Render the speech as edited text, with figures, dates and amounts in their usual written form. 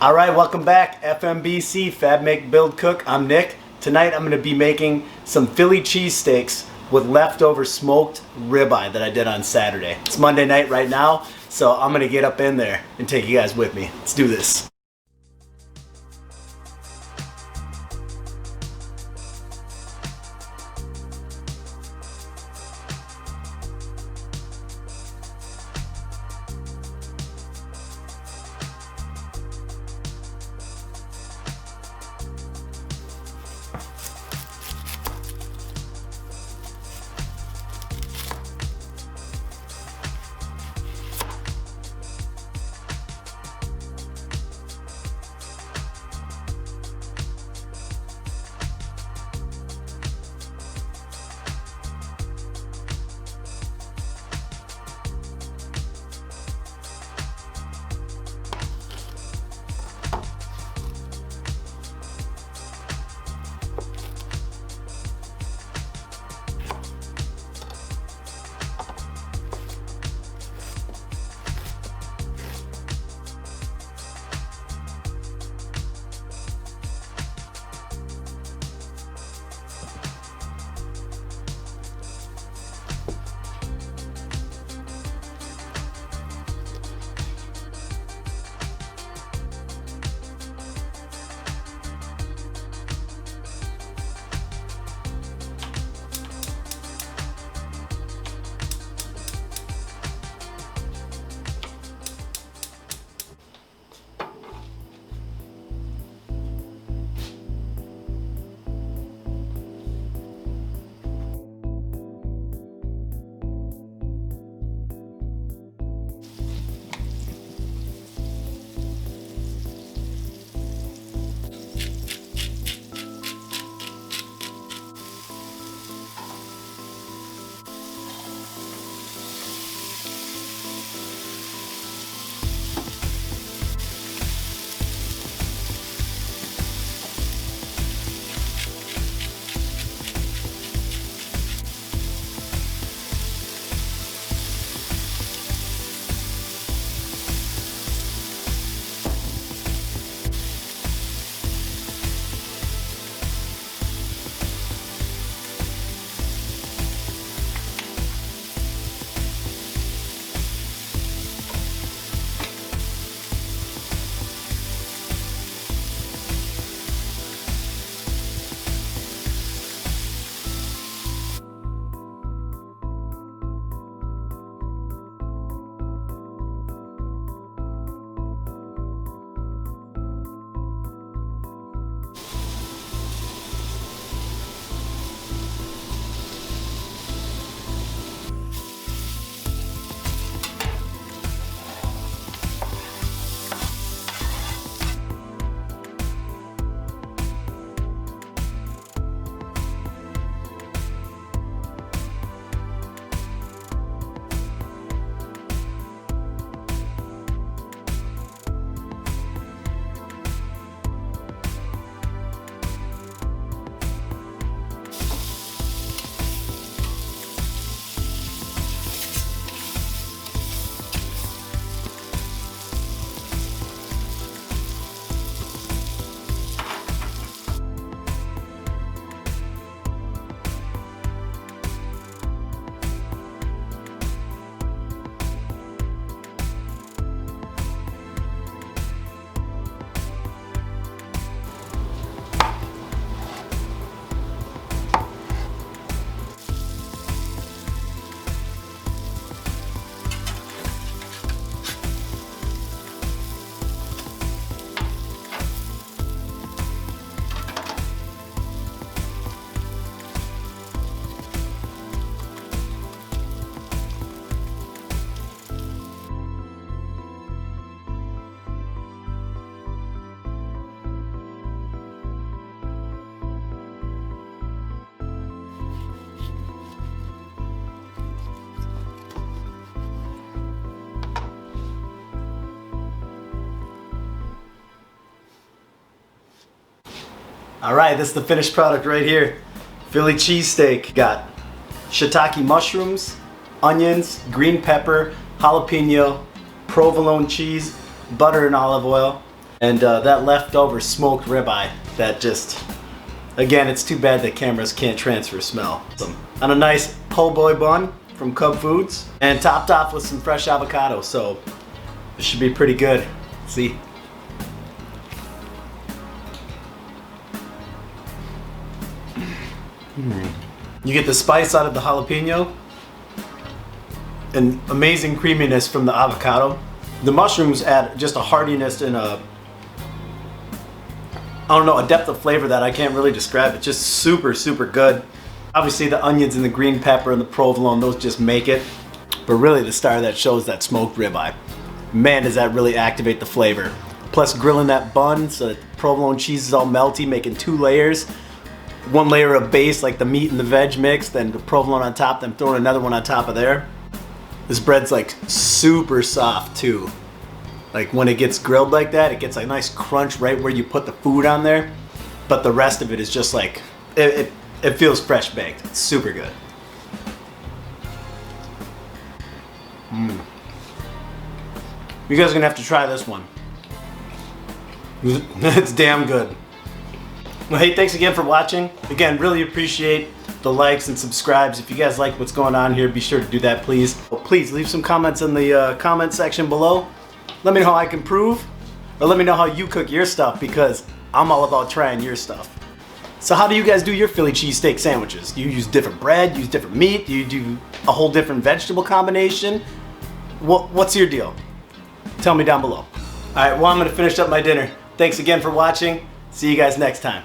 Alright, welcome back. FMBC, Fab Make Build Cook. I'm Nick. Tonight I'm going to be making some Philly cheesesteaks with leftover smoked ribeye that I did on Saturday. It's Monday night right now, so I'm going to get up in there and take you guys with me. Let's do this. Alright, this is the finished product right here. Philly cheesesteak. Got shiitake mushrooms, onions, green pepper, jalapeno, provolone cheese, butter and olive oil. And that leftover smoked ribeye, that just, again, it's too bad that cameras can't transfer smell. On a nice po' boy bun from Cub Foods, and topped off with some fresh avocado, so this should be pretty good. See? You get the spice out of the jalapeno and amazing creaminess from the avocado. The mushrooms add just a heartiness and a depth of flavor that I can't really describe. It's just super, super good. Obviously the onions and the green pepper and the provolone, those just make it. But really the star of that show is that smoked ribeye. Man, does that really activate the flavor. Plus grilling that bun so that the provolone cheese is all melty, making 2 layers. 1 layer of base, like the meat and the veg mix, then the provolone on top, then throwing another one on top of there. This bread's like super soft too. Like when it gets grilled like that, it gets a nice crunch right where you put the food on there. But the rest of it is just like, it feels fresh baked. It's super good. You guys are gonna have to try this one. It's damn good. Well, hey, thanks again for watching. Again, really appreciate the likes and subscribes. If you guys like what's going on here, be sure to do that, please. Well, please leave some comments in the comment section below. Let me know how I can improve, or let me know how you cook your stuff, because I'm all about trying your stuff. So how do you guys do your Philly cheesesteak sandwiches? Do you use different bread, use different meat? Do you do a whole different vegetable combination? What's your deal? Tell me down below. All right, well, I'm gonna finish up my dinner. Thanks again for watching. See you guys next time.